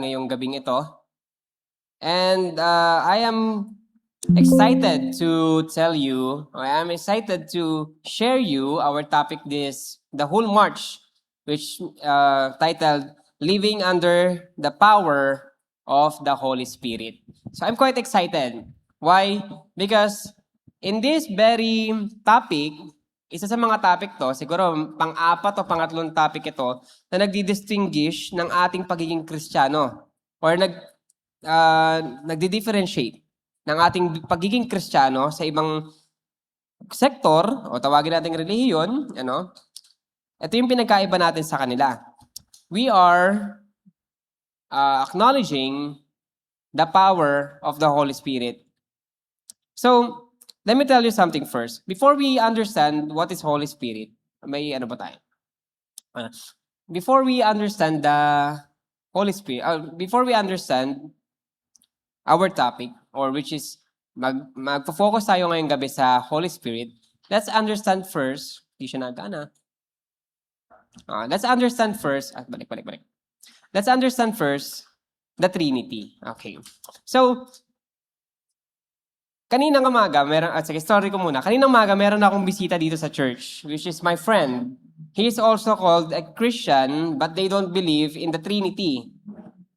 ngayong gabing ito. And I am excited to tell you, or I am excited to share you our topic the whole March, which titled Living Under the Power of the Holy Spirit. So I'm quite excited. Why? Because in this very topic, isa sa mga topic to, siguro pang-apat o pangatlong topic ito, na nagdi-distinguish ng ating pagiging Kristiyano or nagdi-differentiate ng ating pagiging Kristiyano sa ibang sektor o tawagin nating relihiyon, ito yung pinagkaiba natin sa kanila. We are acknowledging the power of the Holy Spirit. So, let me tell you something first. Before we understand what is Holy Spirit, may ano ba tayo? Before we understand the Holy Spirit, before we understand our topic, or which is magpo-focus tayo ngayong gabi sa Holy Spirit, let's understand first, di siya nagana. Let's understand first, balik. Let's understand first the Trinity. Okay. So, kaninang umaga, story ko muna. Kaninang umaga, meron akong bisita dito sa church, which is my friend. He is also called a Christian, but they don't believe in the Trinity.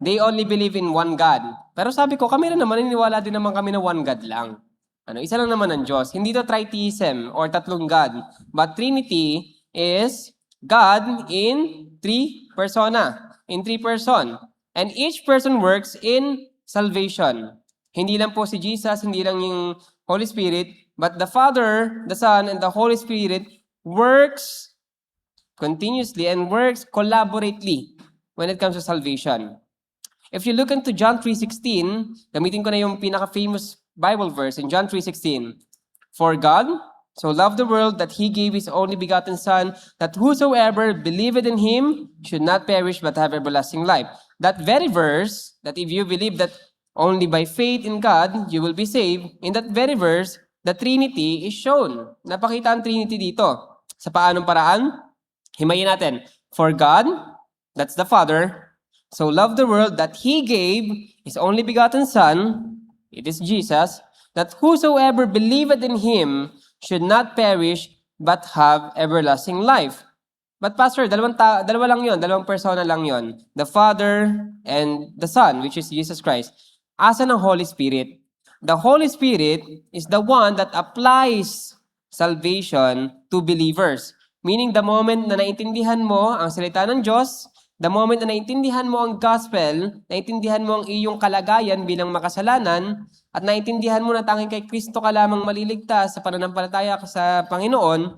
They only believe in one God. Pero sabi ko, kami rin naman, naniniwala din naman kami na one God lang. Isa lang naman ang Diyos. Hindi to tritheism or tatlong God. But Trinity is God in three persona, in three person. And each person works in salvation. Hindi lang po si Jesus, hindi lang yung Holy Spirit, but the Father, the Son, and the Holy Spirit works continuously and works collaboratively when it comes to salvation. If you look into John 3:16, gamitin ko na yung pinaka-famous Bible verse in John 3:16. For God so loved the world that He gave His only begotten Son, that whosoever believeth in Him should not perish but have everlasting life. That very verse, that if you believe that only by faith in God, you will be saved. In that very verse, the Trinity is shown. Napakita ang Trinity dito. Sa paanong paraan? Himayin natin. For God, that's the Father, so loved the world that He gave His only begotten Son, it is Jesus, that whosoever believeth in Him should not perish but have everlasting life. But Pastor, dalawa lang yon, dalawang persona lang yon. The Father and the Son, which is Jesus Christ. Asan ang Holy Spirit? The Holy Spirit is the one that applies salvation to believers. Meaning, the moment na naintindihan mo ang salita ng Diyos, the moment na naintindihan mo ang gospel, naintindihan mo ang iyong kalagayan bilang makasalanan, at naintindihan mo na tanging kay Kristo ka lamang maliligtas sa pananampalataya ka sa Panginoon,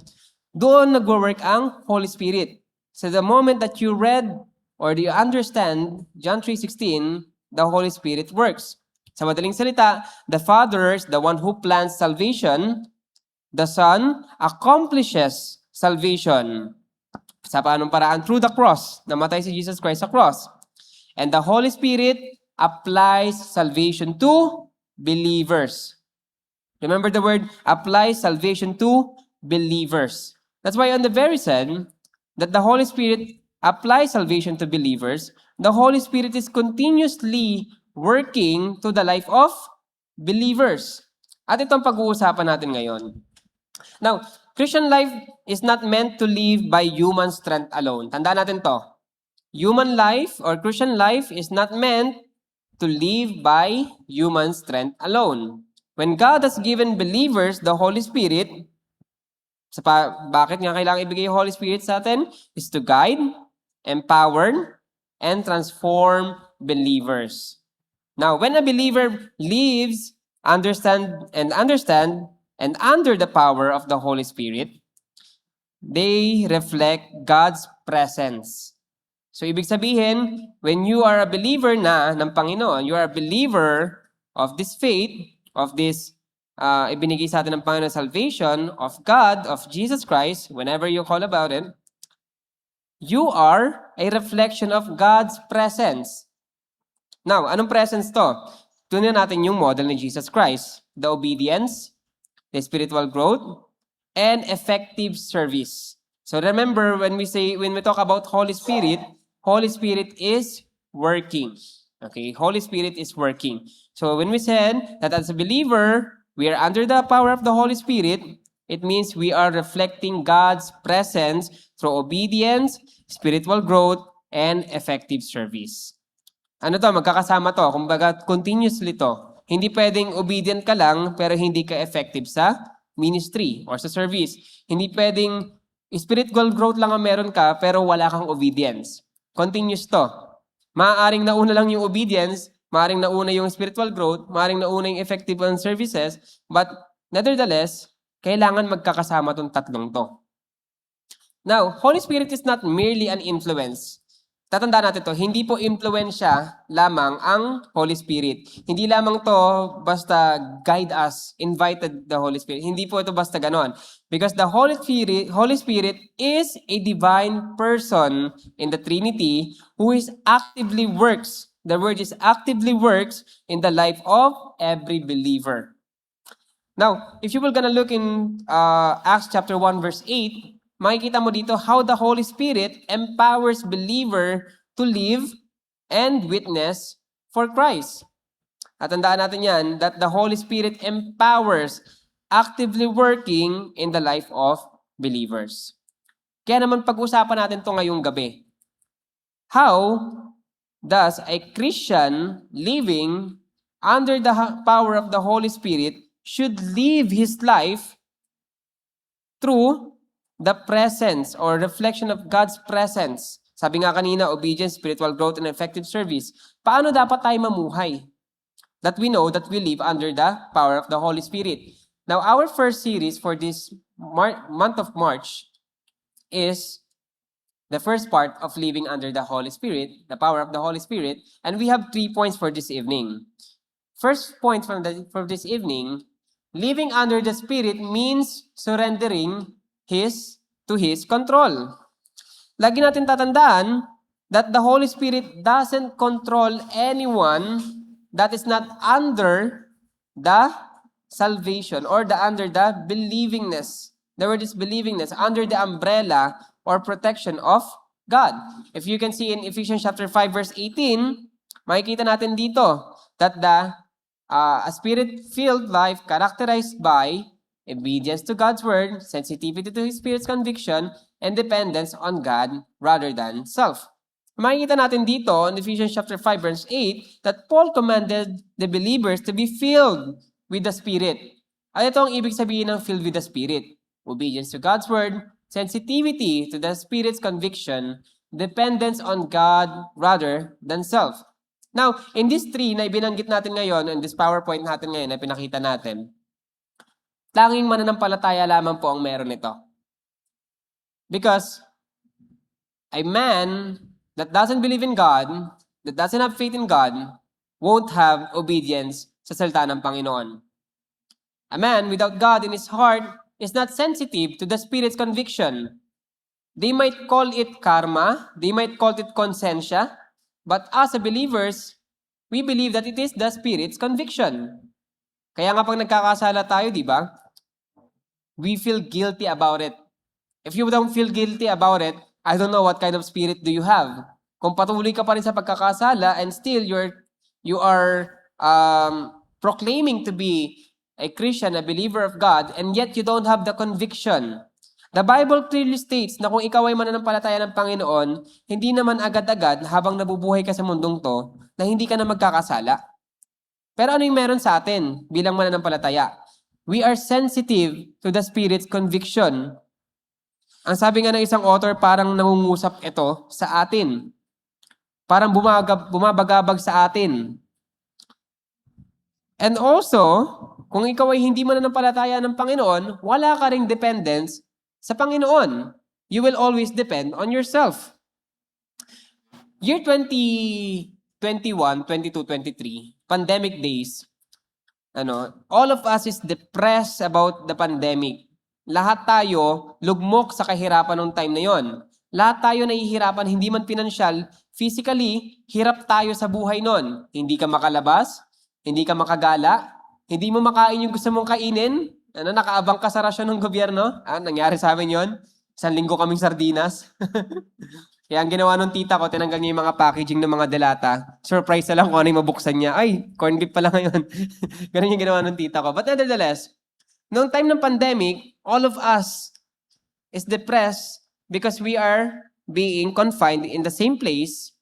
doon nagwo-work ang Holy Spirit. So the moment that you read or you understand John 3:16, the Holy Spirit works. Sa madaling salita, the Father is the one who plans salvation. The Son accomplishes salvation. Sa paanong paraan? Through the cross. Namatay si Jesus Christ sa cross. And the Holy Spirit applies salvation to believers. Remember the word, applies salvation to believers. That's why on the very said that the Holy Spirit applies salvation to believers, the Holy Spirit is continuously working to the life of believers. At itong pag-uusapan natin ngayon. Now, Christian life is not meant to live by human strength alone. Tandaan natin to. Human life or Christian life is not meant to live by human strength alone. When God has given believers the Holy Spirit, bakit nga kailangan ibigay yung Holy Spirit sa atin? Is to guide, empower, and transform believers. Now, when a believer lives, understand, and under the power of the Holy Spirit, they reflect God's presence. So, ibig sabihin, when you are a believer na ng Panginoon, you are a believer of this faith, of this ibinigay sa atin ng Panginoon salvation, of God, of Jesus Christ, whenever you call about it, you are a reflection of God's presence. Now, anong presence to? Tunan natin yung model ni Jesus Christ. The obedience, the spiritual growth, and effective service. So remember, when we talk about Holy Spirit is working. Okay, Holy Spirit is working. So when we said that as a believer, we are under the power of the Holy Spirit, it means we are reflecting God's presence through obedience, spiritual growth, and effective service. Ano to, magkakasama to. Kumbaga, continuously to. Hindi pwedeng obedient ka lang, pero hindi ka effective sa ministry or sa service. Hindi pwedeng spiritual growth lang ang meron ka, pero wala kang obedience. Continuous to. Maaaring nauna lang yung obedience, maaaring nauna yung spiritual growth, maaaring nauna yung effective on services, but nevertheless, kailangan magkakasama tong tatlong to. Now, Holy Spirit is not merely an influence. Tatandaan natin to, hindi po impluensya lamang ang Holy Spirit. Hindi lamang to basta guide us, invited the Holy Spirit. Hindi po ito basta ganon. Because the Holy Spirit is a divine person in the Trinity who is actively works. The word is actively works in the life of every believer. Now, if you were gonna look in Acts chapter 1 verse 8, makikita mo dito how the Holy Spirit empowers believer to live and witness for Christ. At tandaan natin yan, that the Holy Spirit empowers, actively working in the life of believers. Kaya naman pag-usapan natin to ngayong gabi. How does a Christian living under the power of the Holy Spirit should live his life through the presence or reflection of God's presence? Sabi nga kanina, obedience, spiritual growth, and effective service. Paano dapat tayo mamuhay? That we know that we live under the power of the Holy Spirit. Now, our first series for this month of March is the first part of living under the Holy Spirit, the power of the Holy Spirit, and we have 3 points for this evening. First point for this evening, living under the Spirit means surrendering to His control. Lagi natin tatandaan that the Holy Spirit doesn't control anyone that is not under the salvation or under the believingness. The word is believingness, under the umbrella or protection of God. If you can see in Ephesians chapter 5 verse 18, makikita natin dito that a spirit-filled life characterized by obedience to God's word, sensitivity to His Spirit's conviction, and dependence on God rather than self. Makikita natin dito in Ephesians chapter 5 verse 8 that Paul commanded the believers to be filled with the Spirit. Ano ito ang ibig sabihin ng filled with the Spirit? Obedience to God's word, sensitivity to the Spirit's conviction, dependence on God rather than self. Now, in these three na ibinanggit natin ngayon, in this PowerPoint natin ngayon na pinakita natin, tanging mananampalataya lamang po ang meron nito. Because a man that doesn't believe in God, that doesn't have faith in God, won't have obedience sa salita ng Panginoon. A man without God in his heart is not sensitive to the Spirit's conviction. They might call it karma, they might call it konsensya, but as a believers, we believe that it is the Spirit's conviction. Kaya nga pag nagkakasala tayo, di ba? We feel guilty about it. If you don't feel guilty about it, I don't know what kind of spirit do you have. Kung patuloy ka pa rin sa pagkakasala and still you are proclaiming to be a Christian, a believer of God, and yet you don't have the conviction. The Bible clearly states na kung ikaw ay mananampalataya ng Panginoon, hindi naman agad-agad habang nabubuhay ka sa mundong to, na hindi ka na magkakasala. Pero ano yung meron sa atin bilang mananampalataya? We are sensitive to the Spirit's conviction. Ang sabi nga ng isang author, parang nangungusap ito sa atin. Parang bumabagabag sa atin. And also, kung ikaw ay hindi mananampalataya ng Panginoon, wala ka ring dependence sa Panginoon. You will always depend on yourself. Year 2021, 22, 23, pandemic days, all of us is depressed about the pandemic. Lahat tayo lugmok sa kahirapan ng time na yon. Lahat tayo nahihirapan, hindi man pinansyal, physically, hirap tayo sa buhay nun. Hindi ka makalabas, hindi ka makagala, hindi mo makain yung gusto mong kainin, nakaabang ka sa rasyon ng gobyerno. Nangyari sa amin yon. 1 linggo kaming sardinas. Kaya ang ginawa nung tita ko, tinanggal niya yung mga packaging ng mga delata. Surprise na lang kung ano yung mabuksan niya. Ay, corned beef pala ngayon. Ganun yung ginawa nung tita ko. But nevertheless, noong time ng pandemic, all of us is depressed because we are being confined in the same place.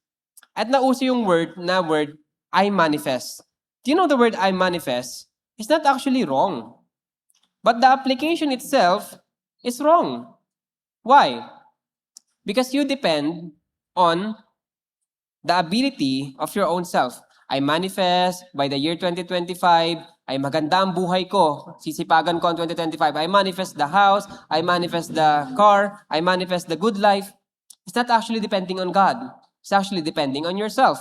At nauso yung word, I manifest. Do you know the word I manifest? It's not actually wrong. But the application itself is wrong. Why? Because you depend on the ability of your own self. I manifest by the year 2025, ay maganda ang buhay ko. Sisipagan ko ang 2025. I manifest the house, I manifest the car, I manifest the good life. It's not actually depending on God. It's actually depending on yourself.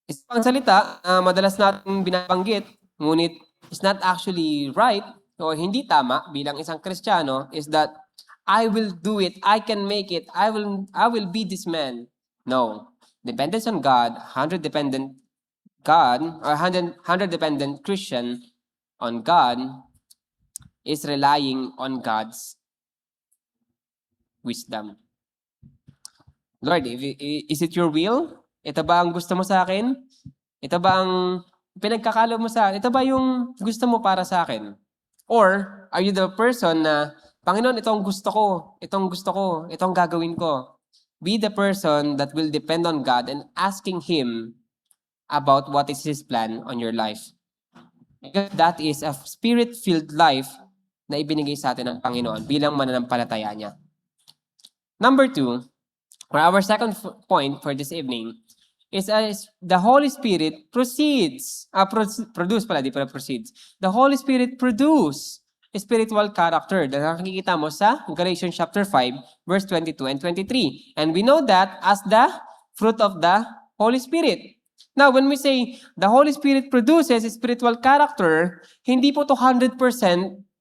Isang salita, madalas natin binabanggit, ngunit it's not actually right o hindi tama bilang isang Kristiyano is that I will do it, I can make it, I will be this man. No. Dependence on God, 100 dependent God, or 100 dependent Christian on God is relying on God's wisdom. Lord, is it your will? Ito ba ang gusto mo sa akin? Ito ba ang pinagkakalob mo sa akin? Ito ba yung gusto mo para sa akin? Or are you the person na, Panginoon, ito ang gusto ko, itong gagawin ko. Be the person that will depend on God and asking Him about what is His plan on your life. Because that is a spirit-filled life na ibinigay sa atin ng Panginoon bilang mananampalataya niya. Number 2, or our second point for this evening, is the Holy Spirit proceeds. The Holy Spirit produce spiritual character. Na nakikita mo sa Galatians chapter 5, verse 22 and 23. And we know that as the fruit of the Holy Spirit. Now, when we say the Holy Spirit produces spiritual character, hindi po to 100%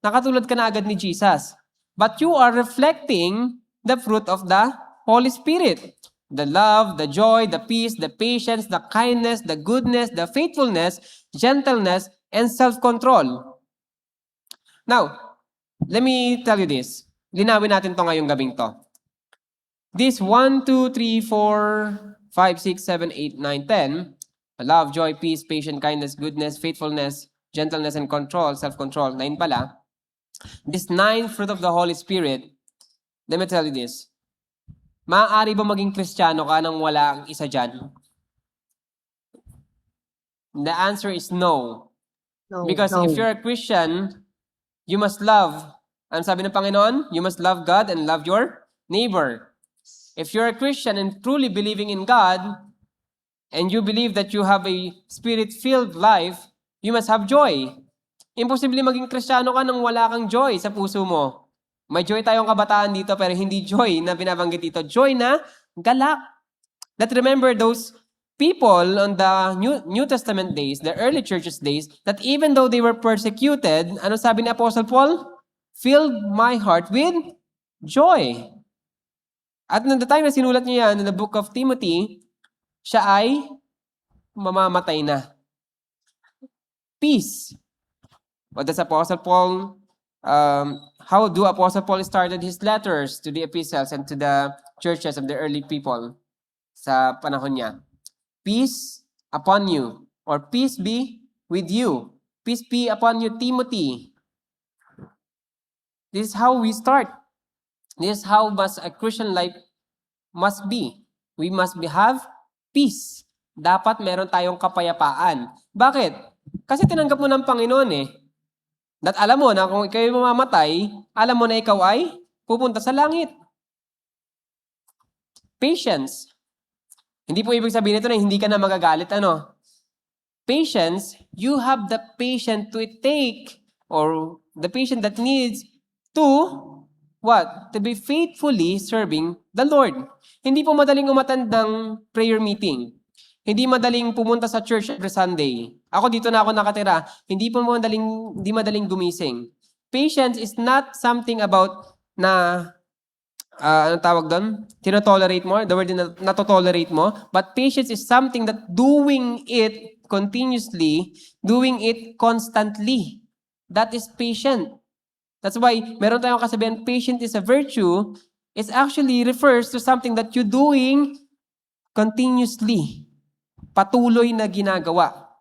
nakatulad ka na agad ni Jesus. But you are reflecting the fruit of the Holy Spirit. The love, the joy, the peace, the patience, the kindness, the goodness, the faithfulness, gentleness, and self-control. Now, let me tell you this. Linawin natin to ngayong gabing to. This 1, 2, 3, 4, 5, 6, 7, 8, 9, 10, love, joy, peace, patience, kindness, goodness, faithfulness, gentleness, and control, self-control, 9 pala. This 9 fruit of the Holy Spirit, let me tell you this. Maaari ba maging Kristiyano ka nang wala ang isa dyan? The answer is no. Because if you're a Christian, you must love. Ano sabi ng Panginoon? You must love God and love your neighbor. If you're a Christian and truly believing in God, and you believe that you have a spirit-filled life, you must have joy. Imposible maging Kristiyano ka nang wala kang joy sa puso mo. May joy tayong kabataan dito pero hindi joy na binabanggit dito. Joy na galak. That remember those people on the New Testament days, the early churches days, that even though they were persecuted, ano sabi ni Apostle Paul? Filled my heart with joy. At noong the time na sinulat niya yan in the book of Timothy, siya ay mamamatay na. Peace. What does Apostle Paul, how do Apostle Paul started his letters to the epistles and to the churches of the early people sa panahon niya? Peace upon you, or peace be with you. Peace be upon you, Timothy. This is how we start. This is how a Christian life must be. We must have peace. Dapat meron tayong kapayapaan. Bakit? Kasi tinanggap mo ng Panginoon eh. That alam mo na kung ikaw mamamatay, alam mo na ikaw ay pupunta sa langit. Patience. Hindi po ibig sabihin nito na hindi ka na magagalit. Patience, you have the patience to take, or the patience that needs to, what? To be faithfully serving the Lord. Hindi po madaling umattend ng prayer meeting. Hindi madaling pumunta sa church every Sunday. Ako dito na ako nakatira. Hindi madaling gumising. Patience is not something about na anong tawag doon? Tinotolerate mo, the word na natotolerate mo. But patience is something that doing it continuously, doing it constantly. That is patient. That's why meron tayong kasabihan, patient is a virtue, It actually refers to something that you're doing continuously. Patuloy na ginagawa.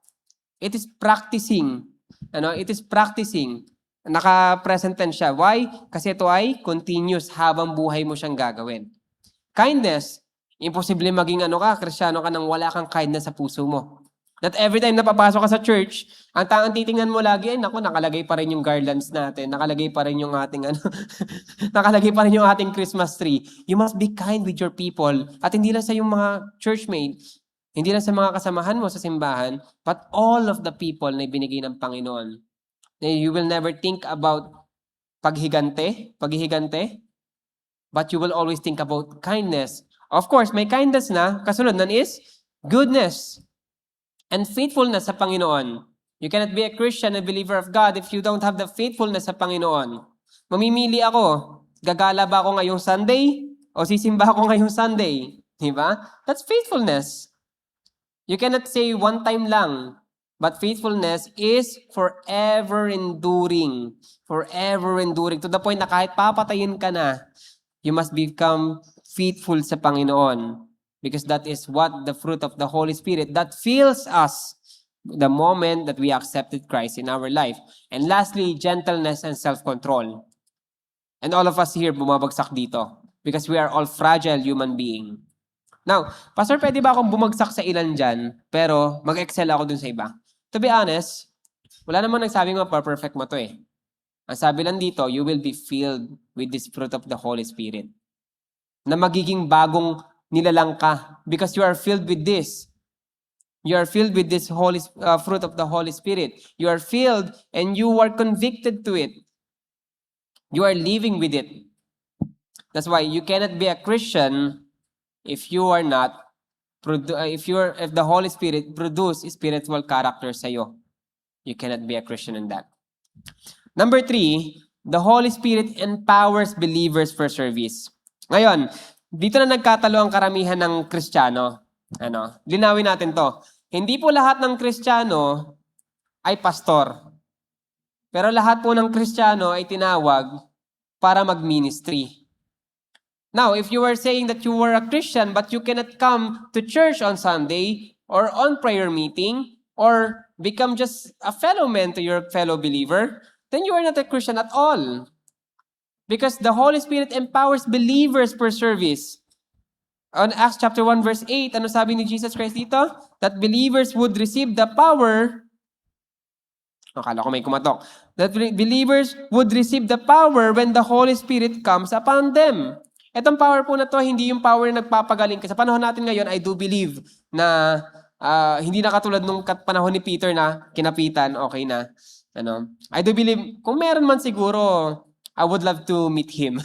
It is practicing. It is practicing. Naka-present tense siya. Why? Kasi ito ay continuous habang buhay mo siyang gagawin. Kindness, imposible maging Kristyano ka nang wala kang kindness sa puso mo. That every time na papasok ka sa church, ang titingnan mo lagi, nakalagay pa rin yung garlands natin, nakalagay pa rin yung ating nakalagay pa rin yung ating Christmas tree. You must be kind with your people. At hindi lang sa yung mga churchmates, hindi lang sa mga kasamahan mo sa simbahan, but all of the people na binigay ng Panginoon. You will never think about paghihigante, but you will always think about kindness. Of course, may kindness na, kasunod nun is goodness and faithfulness sa Panginoon. You cannot be a Christian, a believer of God, if you don't have the faithfulness sa Panginoon. Mamimili ako, gagala ba ako ngayong Sunday o sisimba ako ngayong Sunday? Diba? That's faithfulness. You cannot say one time lang, but faithfulness is forever enduring. Forever enduring. To the point na kahit papatayin ka na, you must become faithful sa Panginoon. Because that is what the fruit of the Holy Spirit that fills us the moment that we accepted Christ in our life. And lastly, gentleness and self-control. And all of us here bumabagsak dito because we are all fragile human being. Now, Pastor, pwede ba akong bumagsak sa ilan dyan, pero mag-excel ako dun sa iba? To be honest, wala namang nagsabing perfect mo to eh. Ang sabi lang dito, you will be filled with this fruit of the Holy Spirit. Na magiging bagong nilalang ka because you are filled with this. You are filled with this fruit of the Holy Spirit. You are filled and you are convicted to it. You are living with it. That's why you cannot be a Christian if you are not if the Holy Spirit produce spiritual character sa iyo. You cannot be a Christian in that. Number 3, the Holy Spirit empowers believers for service. Ngayon, dito na nagkatalo ang karamihan ng Kristiyano. Linawin natin to. Hindi po lahat ng Kristiyano ay pastor. Pero lahat po ng Kristiyano ay tinawag para mag-ministry. Now, if you are saying that you were a Christian but you cannot come to church on Sunday or on prayer meeting or become just a fellow man to your fellow believer, then you are not a Christian at all. Because the Holy Spirit empowers believers for service. On Acts chapter 1 verse 8, ano sabi ni Jesus Christ dito? That believers would receive the power. Akala ko may kumatok. That believers would receive the power when the Holy Spirit comes upon them. Etong power po na to, hindi yung power na nagpapagaling. Sa panahon natin ngayon, I do believe na hindi na katulad nung panahon ni Peter na kinapitan, okay na. I do believe, kung meron man siguro, I would love to meet him.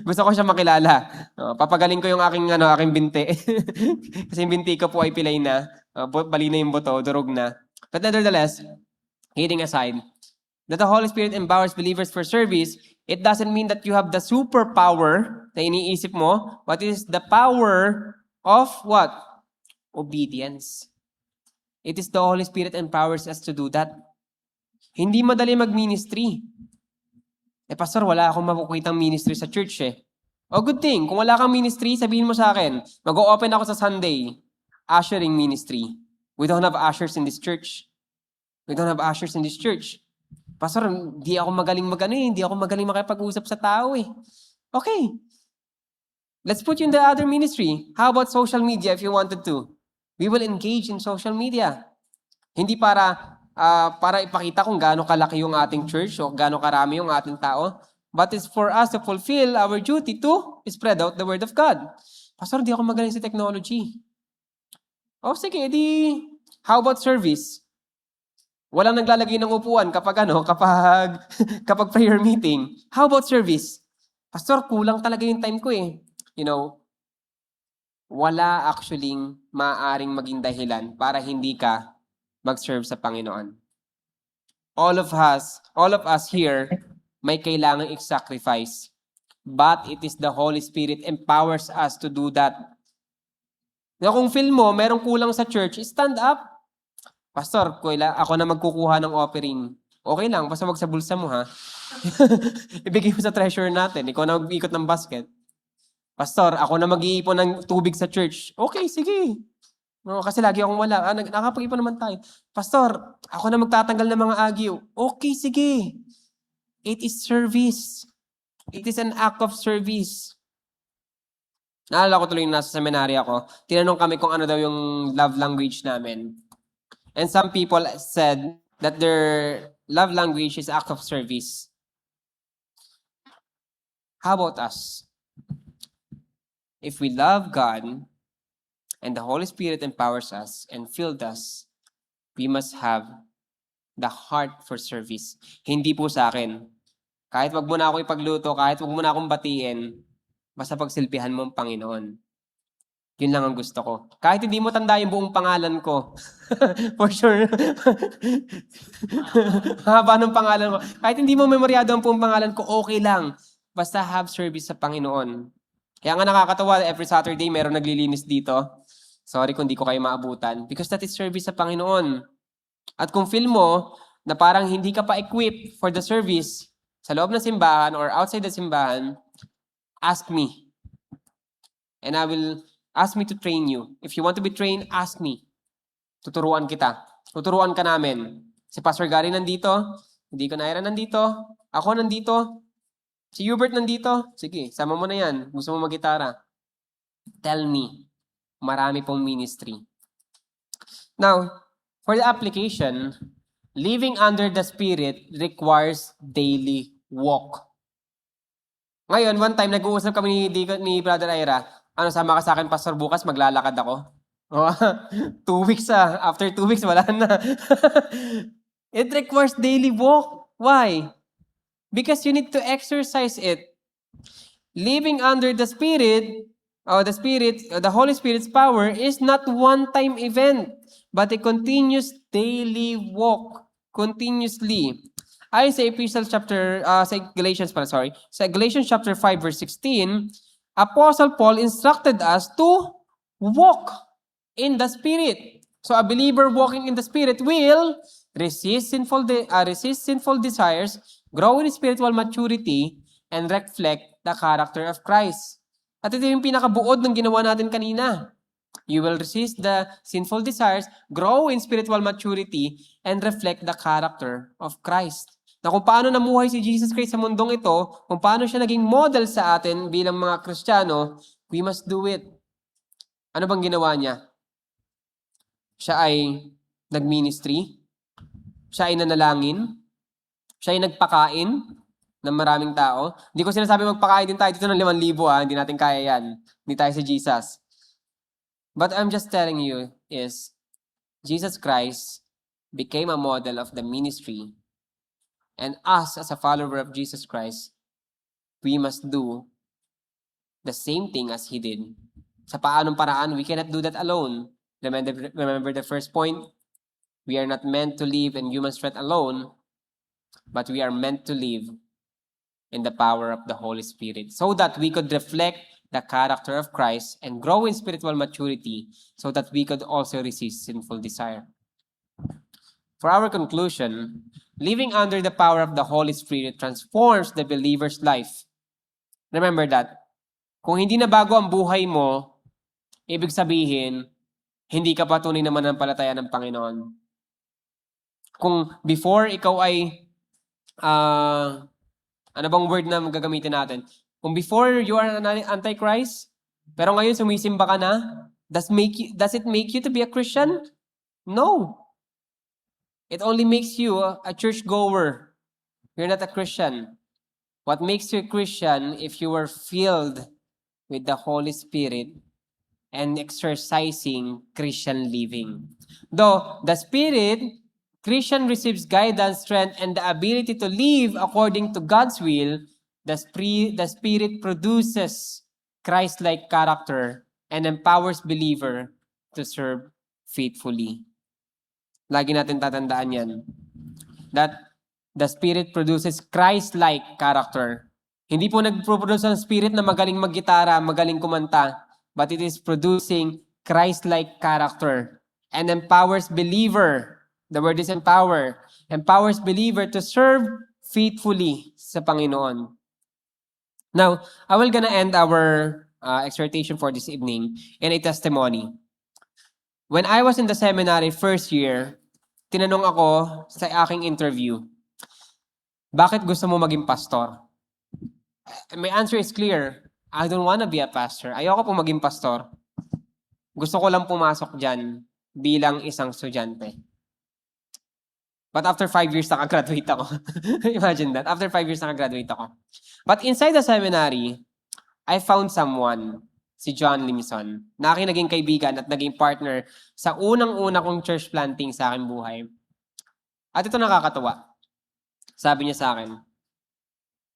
Gusto ko siya makilala. Papagaling ko yung aking binti. Kasi yung binti ko po ay pilay na. Bali na yung buto, durog na. But nevertheless, kidding aside, that the Holy Spirit empowers believers for service, it doesn't mean that you have the superpower na iniisip mo, but it is the power of what? Obedience. It is the Holy Spirit empowers us to do that. Hindi madali mag-ministry. Pastor, wala akong makukitang ministry sa church eh. Oh, good thing. Kung wala kang ministry, sabihin mo sa akin, mag-o-open ako sa Sunday. Ushering ministry. We don't have ushers in this church. We don't have ushers in this church. Pastor, hindi ako magaling hindi ako magaling makipag-usap sa tao eh. Okay. Let's put you in the other ministry. How about social media if you wanted to? We will engage in social media. Hindi para ipakita kung gaano kalaki yung ating church o gaano karami yung ating tao. But it's for us to fulfill our duty to spread out the word of God. Pastor, di ako magaling sa technology. Oh, sige, how about service? Walang naglalagay ng upuan kapag prayer meeting. How about service? Pastor, kulang talaga yung time ko eh. Wala actually maaaring maging dahilan para hindi ka mag-serve sa Panginoon. All of us here may kailangang i-sacrifice. But it is the Holy Spirit empowers us to do that. Na kung feel mo, merong kulang sa church, stand up. Pastor, ako na magkukuha ng offering. Okay lang, basta wag sa bulsa mo ha. Ibigay mo sa treasurer natin. Ikaw na mag-ikot ng basket. Pastor, ako na mag-iipon ng tubig sa church. Okay, sige. No, kasi lagi akong wala. Nakapag-ipon naman tayo. Pastor, ako na magtatanggal ng mga agyo. Okay, sige. It is service. It is an act of service. Naalala ko tuloy yung nasa seminary ako. Tinanong kami kung ano daw yung love language namin. And some people said that their love language is act of service. How about us? If we love God and the Holy Spirit empowers us and filled us, we must have the heart for service. Hindi po sa akin. Kahit wag mo na ako ipagluto, kahit wag mo na akong batiin, basta pagsilbihan mo ang Panginoon. Yun lang ang gusto ko. Kahit hindi mo tanda yung buong pangalan ko. For sure. Haba ng pangalan mo. Kahit hindi mo memoryado ang buong pangalan ko, okay lang. Basta have service sa Panginoon. Kaya nga nakakatawa, every Saturday meron naglilinis dito. Sorry kung di ko kayo maabutan. Because that is service sa Panginoon. At kung feel mo na parang hindi ka pa equipped for the service sa loob ng simbahan or outside the simbahan, ask me. And I will ask me to train you. If you want to be trained, ask me. Tuturuan kita. Tuturuan ka namin. Si Pastor Gary nandito. Hindi ko na nandito. Ako nandito. Si Hubert nandito. Sige, sama mo na yan. Gusto mo mag-gitara. Tell me. Marami pong ministry. Now, for the application, living under the Spirit requires daily walk. Ngayon, one time, nag-uusap kami ni Brother Ira. Ano, sama ka sa akin, Pastor, bukas maglalakad ako? 2 weeks After 2 weeks, wala na. It requires daily walk. Why? Because you need to exercise it. Living under the Spirit, the Holy Spirit's power is not one-time event, but a continuous daily walk, continuously. Ayon sa sa Galatians chapter 5 verse 16, Apostle Paul instructed us to walk in the Spirit. So a believer walking in the Spirit will resist sinful desires, grow in spiritual maturity, and reflect the character of Christ. At ito yung pinakabuod ng ginawa natin kanina. You will resist the sinful desires, grow in spiritual maturity, and reflect the character of Christ. Na kung paano namuhay si Jesus Christ sa mundong ito, kung paano siya naging model sa atin bilang mga Kristiyano, we must do it. Ano bang ginawa niya? Siya ay nag-ministry, siya ay nanalangin, siya ay nagpakain ng maraming tao. Hindi ko sinasabi magpakain din tayo dito ng 5,000 hindi natin kaya yan. Hindi tayo si Jesus. But I'm just telling you is, Jesus Christ became a model of the ministry. And us, as a follower of Jesus Christ, we must do the same thing as He did. Sa paanong paraan, we cannot do that alone. Remember the first point? We are not meant to live in human strength alone, but we are meant to live in the power of the Holy Spirit so that we could reflect the character of Christ and grow in spiritual maturity so that we could also resist sinful desire. For our conclusion, living under the power of the Holy Spirit transforms the believer's life. Remember that. Kung hindi na bago ang buhay mo, ibig sabihin, hindi ka pa tunay na mananampalataya ng Panginoon. Kung before ikaw ay, ano bang word na gagamitin natin? Kung before you are an antichrist, pero ngayon sumisimba ka na, does it make you to be a Christian? No. It only makes you a churchgoer. You're not a Christian. What makes you a Christian if you were filled with the Holy Spirit and exercising Christian living. Though the Spirit, Christian receives guidance, strength, and the ability to live according to God's will, the Spirit produces Christ-like character and empowers believer to serve faithfully. Lagi natin tatandaan yan. That the Spirit produces Christ-like character. Hindi po nagproduce ng Spirit na magaling maggitara, magaling kumanta, but it is producing Christ-like character and empowers believer. The word is empower. Empowers believer to serve faithfully sa Panginoon. Now, I will gonna end our exhortation for this evening and a testimony. When I was in the seminary first year, tinanong ako sa aking interview, bakit gusto mo maging pastor? And my answer is clear. I don't wanna be a pastor. Ayoko po maging pastor. Gusto ko lang pumasok dyan bilang isang estudyante. But after 5 years, nakagraduate ako. Imagine that. After 5 years, nakagraduate ako. But inside the seminary, I found someone, si John Limson, na aking naging kaibigan at naging partner sa unang-una kong church planting sa aking buhay. At ito nakakatuwa. Sabi niya sa akin,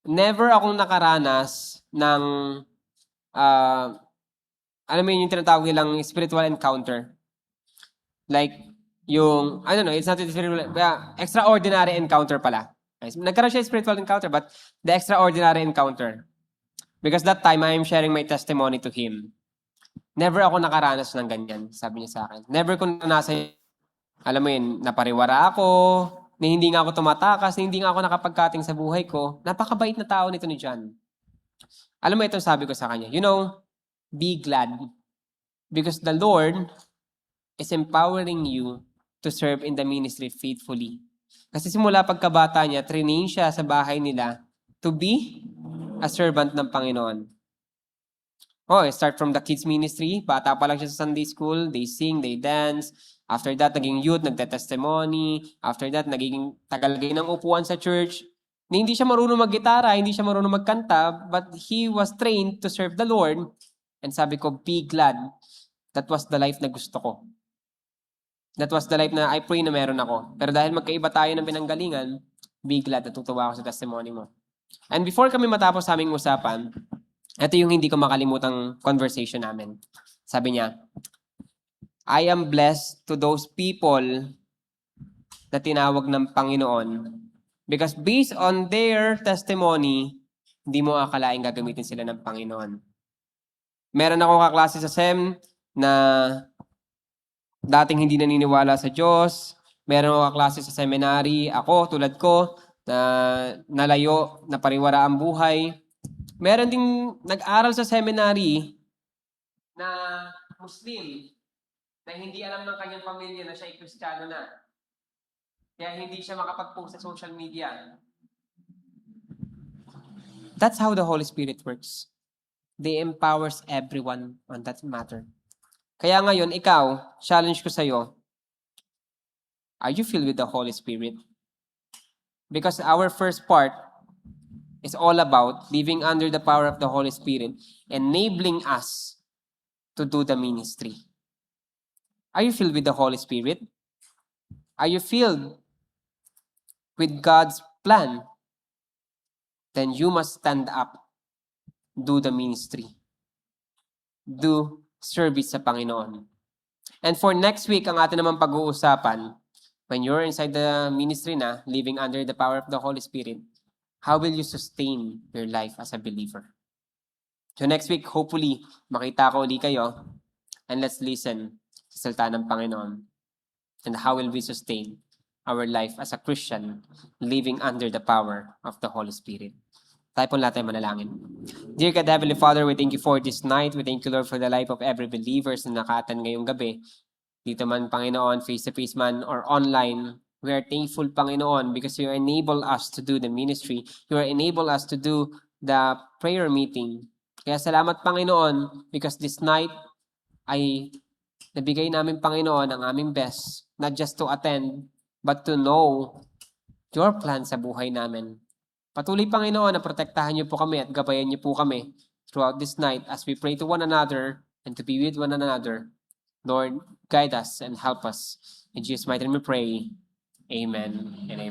never akong nakaranas ng, alam mo yun, yung tinatawag nilang spiritual encounter. Like, yung, I don't know, it's not a spiritual, extraordinary encounter pala. Nagkaroon siya spiritual encounter, but the extraordinary encounter. Because that time, I am sharing my testimony to him. Never ako nakaranas ng ganyan, sabi niya sa akin. Never ko nasa, alam mo yun, napariwara ako, na hindi nga ako tumatakas, na hindi nga ako nakapagkating sa buhay ko. Napakabait na tao nito ni John. Alam mo, itong sabi ko sa kanya, you know, be glad. Because the Lord is empowering you to serve in the ministry faithfully. Kasi simula pagkabata niya, training siya sa bahay nila to be a servant ng Panginoon. Start from the kids ministry. Bata pa lang siya sa Sunday school. They sing, they dance. After that, naging youth, nagte-testimony. After that, naging tagalagay ng upuan sa church. Hindi siya marunong mag-gitara, hindi siya marunong magkanta, but he was trained to serve the Lord. And sabi ko, be glad. That was the life na gusto ko. That was the life na I pray na meron ako. Pero dahil magkaiba tayo ng pinanggalingan, be glad, natutuwa ako sa testimony mo. And before kami matapos sa aming usapan, ito yung hindi ko makalimutang conversation namin. Sabi niya, I am blessed to those people na tinawag ng Panginoon because based on their testimony, hindi mo akalaing gagamitin sila ng Panginoon. Meron akong kaklase sa SEM na dating hindi naniniwala sa Diyos. Meron akong kaklase sa seminary. Ako, tulad ko, na nalayo, napariwara ang buhay. Meron ding nag-aral sa seminary na Muslim na hindi alam ng kanyang pamilya na siya ay Kristiyano na. Kaya hindi siya makapag-post sa social media. That's how the Holy Spirit works. They empowers everyone on that matter. Kaya ngayon, ikaw, challenge ko sa'yo, are you filled with the Holy Spirit? Because our first part is all about living under the power of the Holy Spirit, enabling us to do the ministry. Are you filled with the Holy Spirit? Are you filled with God's plan? Then you must stand up, do the ministry, do service sa Panginoon. And for next week, ang atin naman pag-uusapan, when you're inside the ministry na, living under the power of the Holy Spirit, how will you sustain your life as a believer? So next week, hopefully, makita ko ulit kayo, and let's listen sa salita ng Panginoon. And how will we sustain our life as a Christian, living under the power of the Holy Spirit? Tayo po lahat ay manalangin. Dear God, Heavenly Father, we thank you for this night. We thank you, Lord, for the life of every believer na nakaatan ngayong gabi. Dito man, Panginoon, face-to-face man or online, we are thankful, Panginoon, because you enable us to do the ministry. You enable us to do the prayer meeting. Kaya salamat, Panginoon, because this night ay nabigay namin, Panginoon, ang aming best, not just to attend, but to know your plan sa buhay namin. Patuloy, Panginoon, na protektahan niyo po kami at gabayan niyo po kami throughout this night as we pray to one another and to be with one another. Lord, guide us and help us. In Jesus' mighty name we pray. Amen and amen.